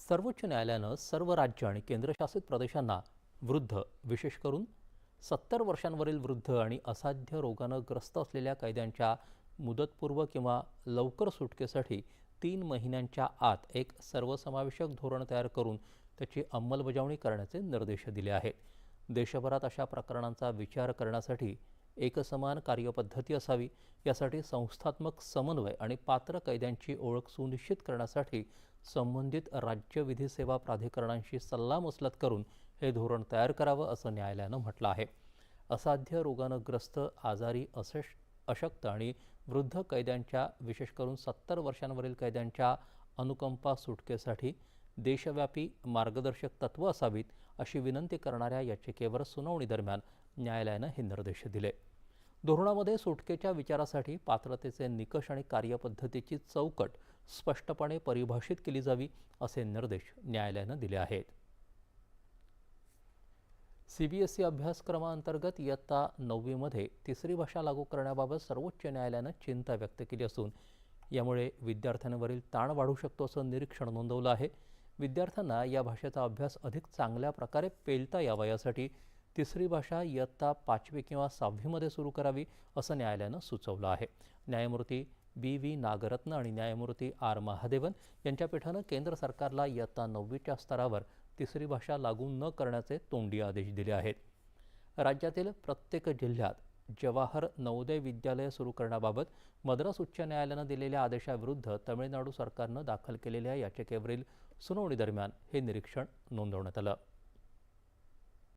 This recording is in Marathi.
सर्वोच्च न्यायालयानं सर्व राज्य आणि केंद्रशासित प्रदेशांना वृद्ध, विशेष करून 70 वर्षांवरील वृद्ध आणि असाध्य रोगानं ग्रस्त असलेल्या कैद्यांच्या मुदतपूर्व किंवा लवकर सुटकेसाठी 3 महिन्यांच्या आत एक सर्वसमावेशक धोरण तयार करून त्याची अंमलबजावणी करण्याचे निर्देश दिले आहेत. देशभरात अशा प्रकरणांचा विचार करण्यासाठी एकसमान कार्यपद्धती असावी, यासाठी संस्थात्मक समन्वय आणि पात्र कैद्यांची ओळख सुनिश्चित करण्यासाठी संबंधित राज्य विधी सेवा प्राधिकरणांशी सल्लामसलत करून हे धोरण तयार करावं, असं न्यायालयानं म्हटलं आहे. असाध्य रोगानं ग्रस्त, आजारी, अशक्त आणि वृद्ध कैद्यांच्या, विशेष करून 70 वर्षांवरील कैद्यांच्या अनुकंपा सुटकेसाठी देशव्यापी मार्गदर्शक तत्त्व असावीत, अशी विनंती करणाऱ्या याचिकेवर सुनावणी दरम्यान न्यायालयानं हे निर्देश दिले. धोरणामध्ये सुटकेच्या विचारासाठी पात्रतेचे निकष आणि कार्यपद्धतीची चौकट स्पष्टपणे परिभाषित केली जावी, असे निर्देश न्यायालयानं दिले आहेत. CBSE अभ्यासक्रमांतर्गत इयत्ता 9वीमध्ये तिसरी भाषा लागू करण्याबाबत सर्वोच्च न्यायालयानं चिंता व्यक्त केली असून यामुळे विद्यार्थ्यांवरील ताण वाढू शकतो, असं निरीक्षण नोंदवलं आहे. विद्यार्थ्यांना या भाषेचा अभ्यास अधिक चांगल्या प्रकारे पेलता यावा, यासाठी तिसरी भाषा इयत्ता 5वी किंवा 6वीमध्ये सुरू करावी, असं न्यायालयानं सुचवलं आहे. न्यायमूर्ती BV नागरत्न आणि न्यायमूर्ती R महादेवन यांच्या पीठानं केंद्र सरकारला इयत्ता 9वीच्या स्तरावर तिसरी भाषा लागू न करण्याचे तोंडी आदेश दिले आहेत. राज्यातील प्रत्येक जिल्ह्यात जवाहर नवोदय विद्यालय सुरू करण्याबाबत मद्रास उच्च न्यायालयानं दिलेल्या आदेशाविरुद्ध तमिळनाडू सरकारनं दाखल केलेल्या याचिकेवरील सुनावणी दरम्यान हे निरीक्षण नोंदवण्यात आलं.